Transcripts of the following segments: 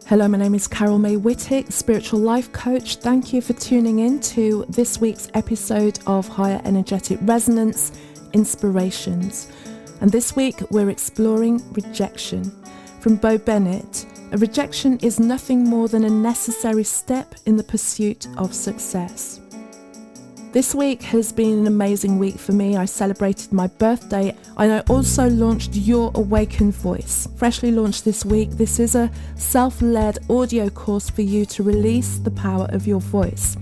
Hello, my name is Carol May Whittick, spiritual life coach. Thank you for tuning in to this week's episode of Higher Energetic Resonance Inspirations. And this week we're exploring rejection. From Bennett, a rejection is nothing more than a necessary step in the pursuit of success. This week has been an amazing week for me. I celebrated my birthday and I also launched Your Awakened Voice. Freshly launched this week, this is a self-led audio course for you to release the power of your voice.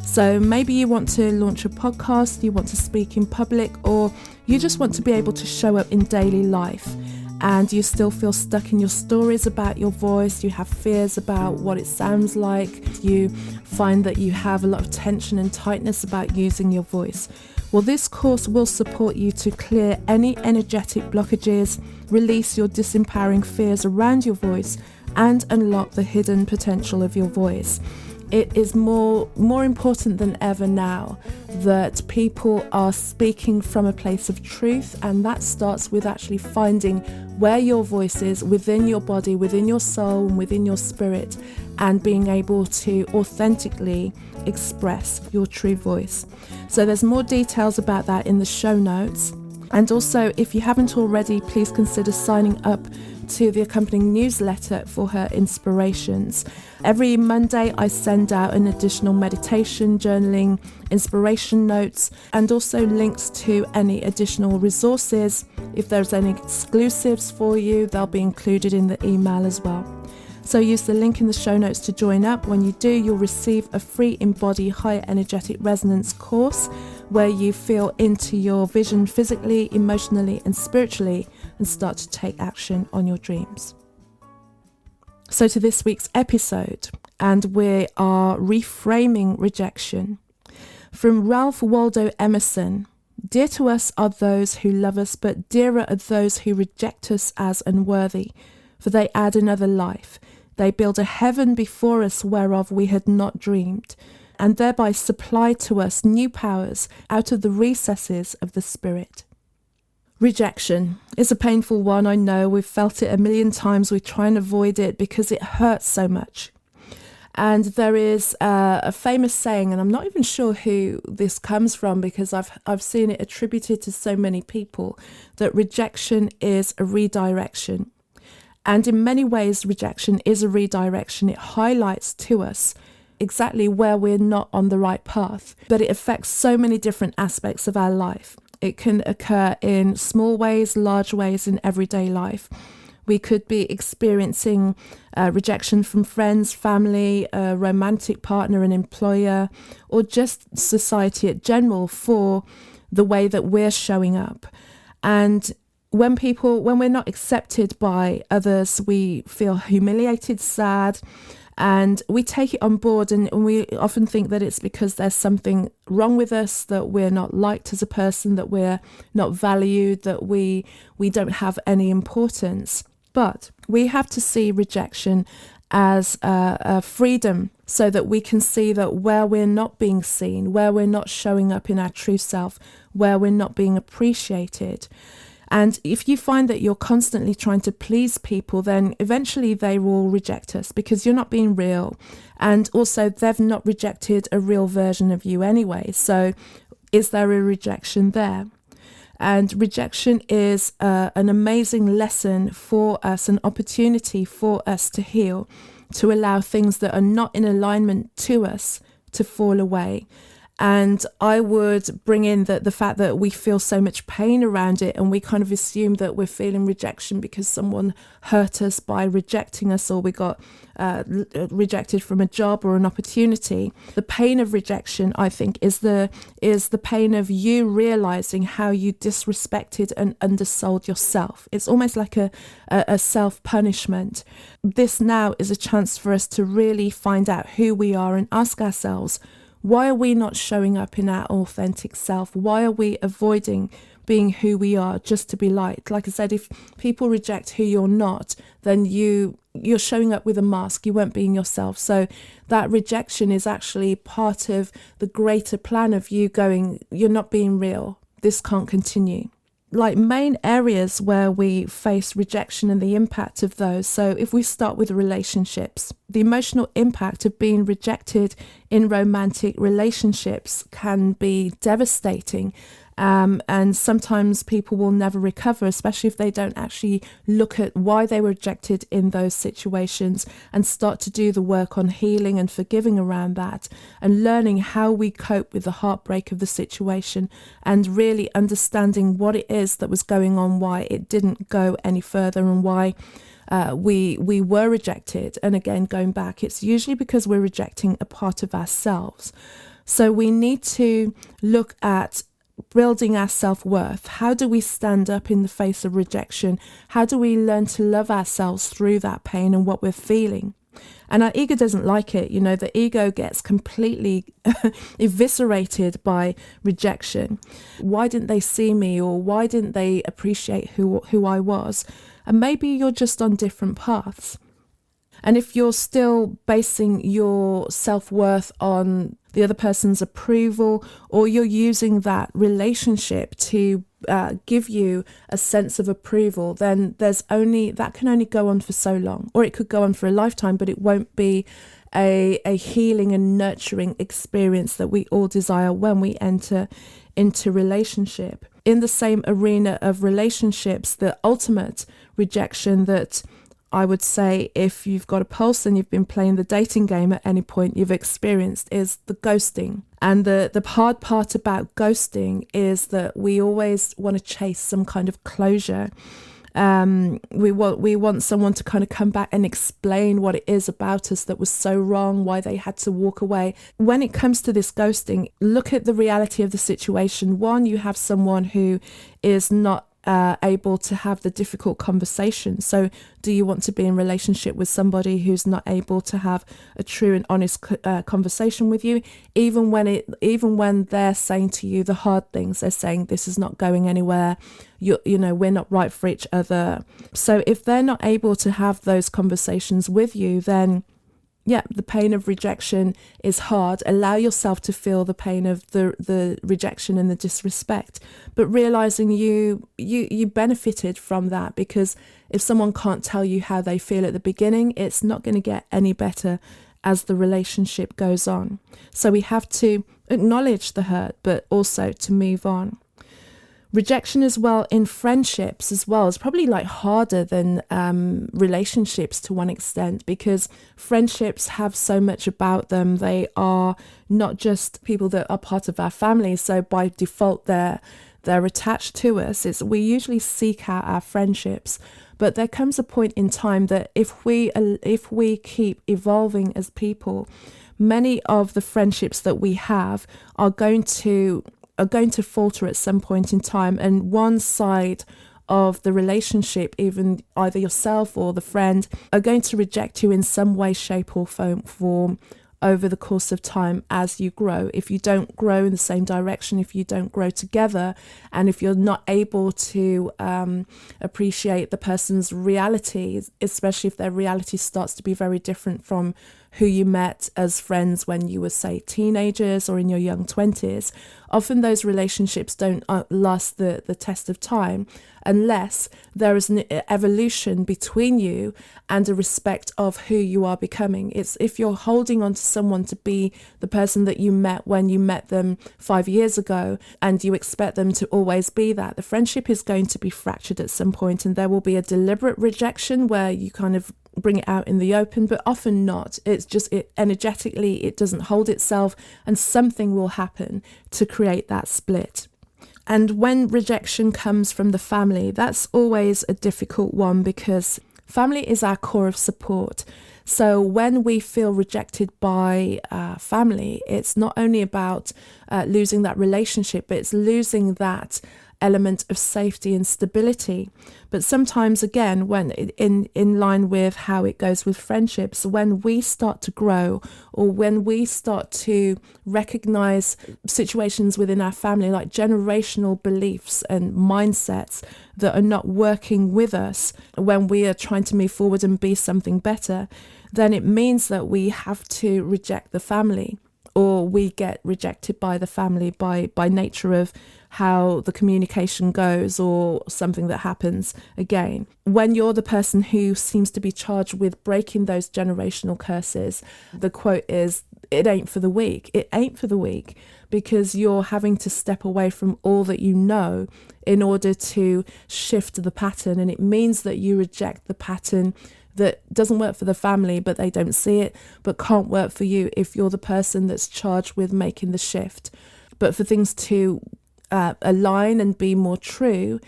So maybe you want to launch a podcast, you want to speak in public, or you just want to be able to show up in daily life. And you still feel stuck in your stories about your voice, you have fears about what it sounds like, you find that you have a lot of tension and tightness about using your voice. Well, this course will support you to clear any energetic blockages, release your disempowering fears around your voice, and unlock the hidden potential of your voice. It is more important than ever now that people are speaking from a place of truth, and that starts with actually finding where your voice is within your body, within your soul, and within your spirit, and being able to authentically express your true voice. So there's more details about that in the show notes. And also, if you haven't already, please consider signing up to the accompanying newsletter for her inspirations. Every Monday I send out an additional meditation, journaling, inspiration notes, and also links to any additional resources. If there's any exclusives for you, they'll be included in the email as well. So use the link in the show notes to join up. When you do, you'll receive a free Embody Higher Energetic Resonance course where you feel into your vision physically, emotionally, and spiritually, and start to take action on your dreams. So to this week's episode, and we are reframing rejection. From Ralph Waldo Emerson, "Dear to us are those who love us, but dearer are those who reject us as unworthy, for they add another life. They build a heaven before us whereof we had not dreamed, and thereby supply to us new powers out of the recesses of the spirit." Rejection is a painful one, I know. We've felt it a million times. We try and avoid it because it hurts so much. And there is a famous saying, and I'm not even sure who this comes from because I've seen it attributed to so many people, that rejection is a redirection. And in many ways, rejection is a redirection. It highlights to us exactly where we're not on the right path, but it affects so many different aspects of our life. It can occur in small ways, large ways in everyday life. We could be experiencing rejection from friends, family, a romantic partner, an employer, or just society in general for the way that we're showing up. And when we're not accepted by others, we feel humiliated, sad, and we take it on board, and we often think that it's because there's something wrong with us, that we're not liked as a person, that we're not valued, that we don't have any importance. But we have to see rejection as a freedom, so that we can see that where we're not being seen, where we're not showing up in our true self, where we're not being appreciated. And if you find that you're constantly trying to please people, then eventually they will reject us because you're not being real. And also they've not rejected a real version of you anyway. So is there a rejection there? And rejection is an amazing lesson for us, an opportunity for us to heal, to allow things that are not in alignment to us to fall away. And I would bring in the fact that we feel so much pain around it, and we kind of assume that we're feeling rejection because someone hurt us by rejecting us, or we got rejected from a job or an opportunity. The pain of rejection, I think, is the pain of you realizing how you disrespected and undersold yourself. It's almost like a self-punishment. This now is a chance for us to really find out who we are and ask ourselves, why are we not showing up in our authentic self? Why are we avoiding being who we are just to be liked? Like I said, if people reject who you're not, then you're showing up with a mask. You weren't being yourself. So that rejection is actually part of the greater plan of you going, you're not being real. This can't continue. like main areas where we face rejection and the impact of those. So if we start with relationships, the emotional impact of being rejected in romantic relationships can be devastating. And sometimes people will never recover, especially if they don't actually look at why they were rejected in those situations and start to do the work on healing and forgiving around that, and learning how we cope with the heartbreak of the situation and really understanding what it is that was going on, why it didn't go any further, and why we were rejected. And again, going back, it's usually because we're rejecting a part of ourselves. So we need to look at building our self-worth. How do we stand up in the face of rejection? How do we learn to love ourselves through that pain and what we're feeling? And our ego doesn't like it. You know, the ego gets completely eviscerated by rejection. Why didn't they see me? Or why didn't they appreciate who I was? And maybe you're just on different paths. And if you're still basing your self-worth on the other person's approval, or you're using that relationship to give you a sense of approval, then that can only go on for so long, or it could go on for a lifetime, but it won't be a healing and nurturing experience that we all desire when we enter into relationship. In the same arena of relationships, the ultimate rejection that I would say, if you've got a pulse and you've been playing the dating game at any point, you've experienced is the ghosting. And the hard part about ghosting is that we always want to chase some kind of closure. We want someone to kind of come back and explain what it is about us that was so wrong, why they had to walk away. When it comes to this ghosting, look at the reality of the situation. One, you have someone who is not able to have the difficult conversation. So do you want to be in relationship with somebody who's not able to have a true and honest conversation with you, even when they're saying to you the hard things? They're saying this is not going anywhere, you know, we're not right for each other. So if they're not able to have those conversations with you, then yeah, the pain of rejection is hard. Allow yourself to feel the pain of the rejection and the disrespect, but realizing you benefited from that, because if someone can't tell you how they feel at the beginning, it's not going to get any better as the relationship goes on. So we have to acknowledge the hurt, but also to move on. Rejection as well in friendships as well is probably like harder than relationships to one extent, because friendships have so much about them. They are not just people that are part of our family, so by default they're attached to us. We usually seek out our friendships, but there comes a point in time that if we keep evolving as people, many of the friendships that we have are going to falter at some point in time, and one side of the relationship, even either yourself or the friend, are going to reject you in some way, shape or form over the course of time as you grow. If you don't grow in the same direction, if you don't grow together, and if you're not able to appreciate the person's reality, especially if their reality starts to be very different from who you met as friends when you were, say, teenagers or in your young 20s, often those relationships don't last the test of time unless there is an evolution between you and a respect of who you are becoming. It's if you're holding on to someone to be the person that you met when you met them 5 years ago, and you expect them to always be that, the friendship is going to be fractured at some point, and there will be a deliberate rejection where you kind of bring it out in the open, but often not. It's just energetically, it doesn't hold itself, and something will happen to create that split. And when rejection comes from the family, that's always a difficult one, because family is our core of support. So when we feel rejected by family, it's not only about losing that relationship, but it's losing that element of safety and stability. But sometimes, again, when in line with how it goes with friendships, when we start to grow, or when we start to recognize situations within our family, like generational beliefs and mindsets that are not working with us when we are trying to move forward and be something better, then it means that we have to reject the family, or we get rejected by the family by nature of how the communication goes or something that happens again. When you're the person who seems to be charged with breaking those generational curses, the quote is, it ain't for the weak. It ain't for the weak, because you're having to step away from all that you know in order to shift the pattern. And it means that you reject the pattern that doesn't work for the family, but they don't see it, but can't work for you if you're the person that's charged with making the shift. But for things to align and be more true,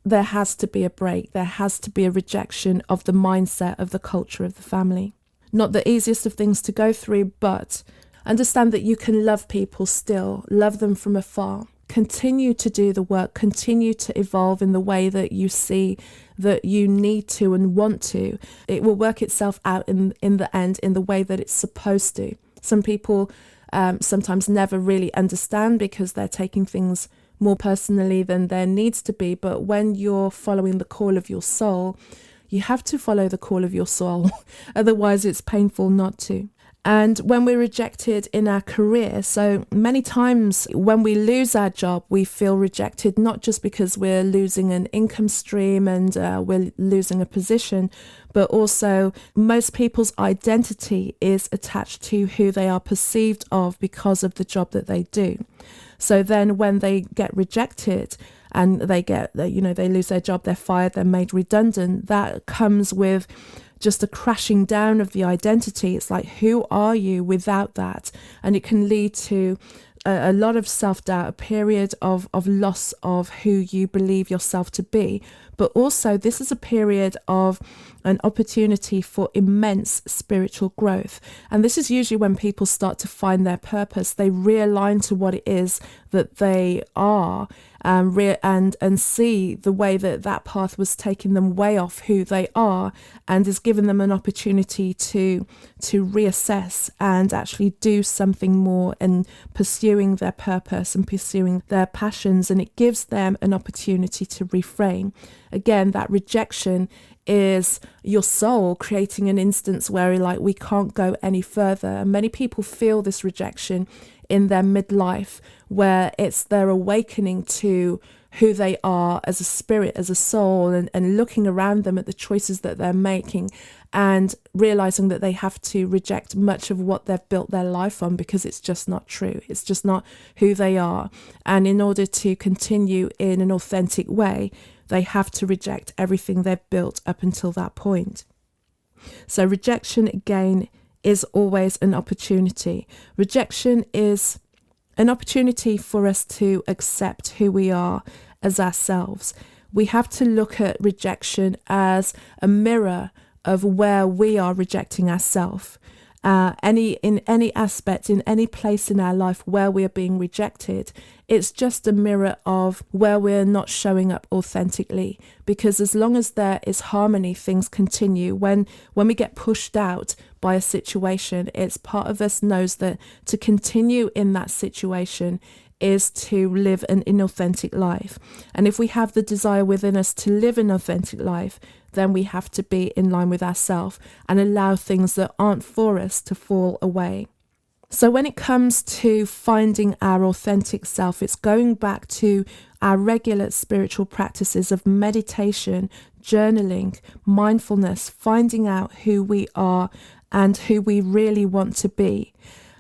there has to be a break. There has to be a rejection of the mindset of the culture of the family. Not the easiest of things to go through, but understand that you can love people still, love them from afar. Continue to do the work, continue to evolve in the way that you see that you need to and want to. It will work itself out in the end in the way that it's supposed to. Some people sometimes never really understand because they're taking things more personally than there needs to be. But when you're following the call of your soul, you have to follow the call of your soul. Otherwise, it's painful not to. And when we're rejected in our career, so many times when we lose our job, we feel rejected, not just because we're losing an income stream and we're losing a position, but also most people's identity is attached to who they are perceived of because of the job that they do. So then when they get rejected and they lose their job, they're fired, they're made redundant, that comes with just a crashing down of the identity. It's like, who are you without that? And it can lead to a lot of self-doubt, a period of loss of who you believe yourself to be. But also, this is a period of an opportunity for immense spiritual growth. And this is usually when people start to find their purpose. They realign to what it is that they are, and see the way that path was taking them way off who they are, and is giving them an opportunity to reassess and actually do something more and pursuing their purpose and pursuing their passions. And it gives them an opportunity to reframe. Again, that rejection is your soul creating an instance where we can't go any further. And many people feel this rejection in their midlife, where it's their awakening to who they are as a spirit, as a soul, and looking around them at the choices that they're making and realizing that they have to reject much of what they've built their life on because it's just not true. It's just not who they are. And in order to continue in an authentic way, they have to reject everything they've built up until that point. So rejection, again, is always an opportunity. Rejection is an opportunity for us to accept who we are as ourselves. We have to look at rejection as a mirror of where we are rejecting ourselves. In any aspect, in any place in our life where we are being rejected, it's just a mirror of where we're not showing up authentically. Because as long as there is harmony, things continue. When we get pushed out by a situation, it's part of us knows that to continue in that situation is to live an inauthentic life. And if we have the desire within us to live an authentic life, then we have to be in line with ourselves and allow things that aren't for us to fall away. So when it comes to finding our authentic self, it's going back to our regular spiritual practices of meditation, journaling, mindfulness, finding out who we are and who we really want to be.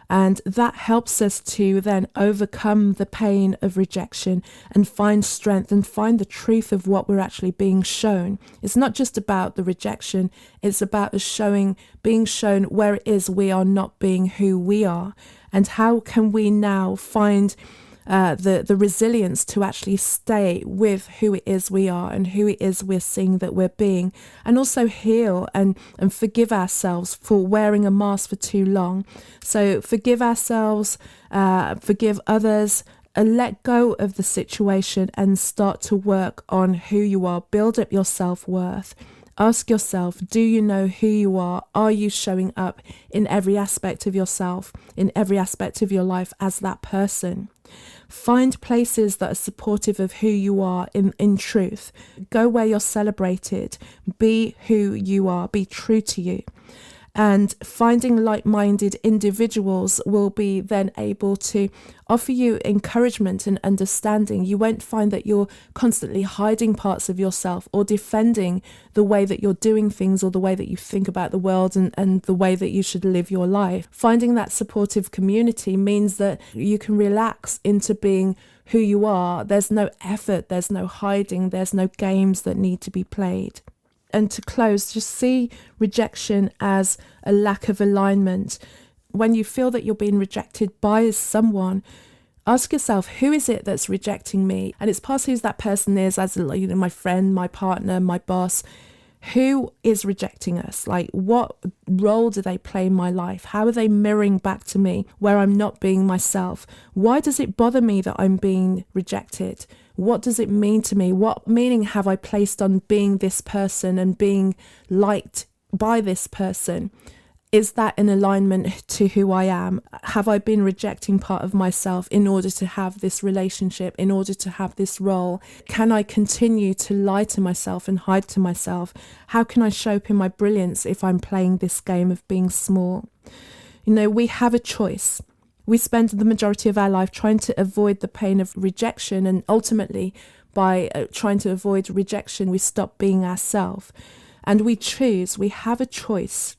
And that helps us to then overcome the pain of rejection and find strength and find the truth of what we're actually being shown. It's not just about the rejection, it's about us being shown where it is we are not being who we are. And how can we now find the resilience to actually stay with who it is we are and who it is we're seeing that we're being, and also heal and forgive ourselves for wearing a mask for too long. So forgive ourselves, forgive others, and let go of the situation and start to work on who you are. Build up your self-worth. Ask yourself, do you know who you are? Are you showing up in every aspect of yourself, in every aspect of your life as that person? Find places that are supportive of who you are in truth. Go where you're celebrated. Be who you are. Be true to you. And finding like-minded individuals will be then able to offer you encouragement and understanding. You won't find that you're constantly hiding parts of yourself or defending the way that you're doing things or the way that you think about the world and the way that you should live your life. Finding that supportive community means that you can relax into being who you are. There's no effort, there's no hiding, there's no games that need to be played. And to close, just see rejection as a lack of alignment. When you feel that you're being rejected by someone, ask yourself, who is it that's rejecting me? And it's past who that person is, as my friend, my partner, my boss. Who is rejecting us? Like, what role do they play in my life? How are they mirroring back to me where I'm not being myself? Why does it bother me that I'm being rejected? What does it mean to me? What meaning have I placed on being this person and being liked by this person? Is that in alignment to who I am? Have I been rejecting part of myself in order to have this relationship, in order to have this role? Can I continue to lie to myself and hide to myself? How can I show up in my brilliance if I'm playing this game of being small? We have a choice. We spend the majority of our life trying to avoid the pain of rejection, and ultimately by trying to avoid rejection, we stop being ourselves. And we have a choice.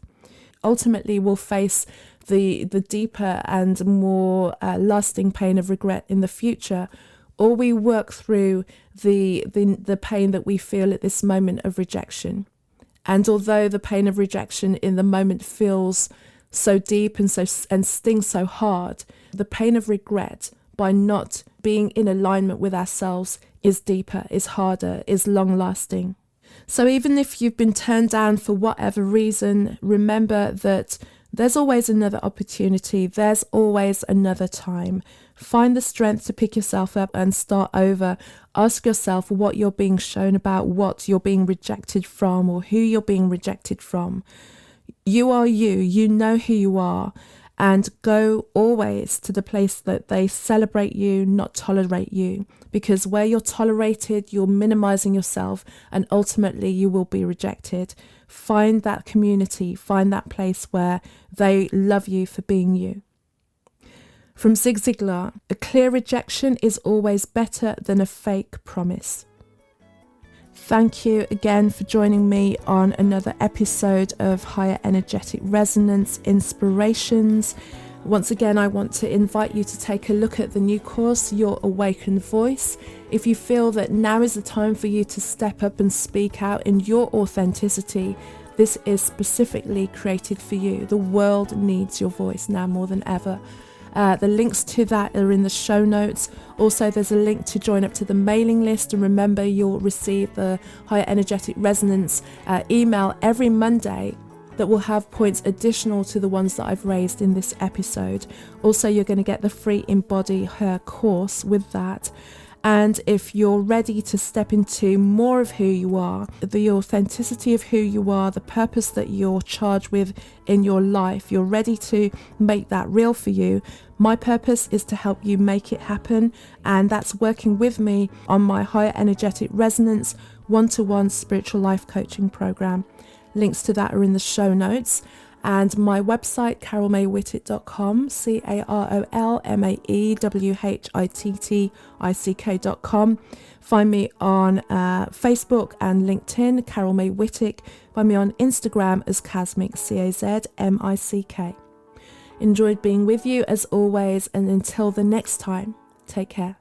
Ultimately, we'll face the deeper and more lasting pain of regret in the future, or we work through the pain that we feel at this moment of rejection. And although the pain of rejection in the moment feels so deep and stings so hard, the pain of regret by not being in alignment with ourselves is deeper, is harder, is long lasting. So even if you've been turned down for whatever reason, remember that there's always another opportunity. There's always another time. Find the strength to pick yourself up and start over. Ask yourself what you're being shown about, what you're being rejected from, or who you're being rejected from. You are you. You know who you are. And go always to the place that they celebrate you, not tolerate you. Because where you're tolerated, you're minimizing yourself, and ultimately you will be rejected. Find that community, find that place where they love you for being you. From Zig Ziglar, a clear rejection is always better than a fake promise. Thank you again for joining me on another episode of Higher Energetic Resonance Inspirations. Once again, I want to invite you to take a look at the new course, Your Awakened Voice. If you feel that now is the time for you to step up and speak out in your authenticity, this is specifically created for you. The world needs your voice now more than ever. The links to that are in the show notes. Also, there's a link to join up to the mailing list. And remember, you'll receive the Higher Energetic Resonance email every Monday that will have points additional to the ones that I've raised in this episode. Also, you're going to get the free Embody Her course with that. And if you're ready to step into more of who you are, the authenticity of who you are, the purpose that you're charged with in your life, you're ready to make that real for you, my purpose is to help you make it happen. And that's working with me on my Higher Energetic Resonance one-to-one spiritual life coaching program. Links to that are in the show notes. And my website, carolmaywhittick.com, carolmaywhittick.com. Find me on Facebook and LinkedIn, Carol May Whittick. Find me on Instagram as Casmic, CAZMICK. Enjoyed being with you as always, and until the next time, take care.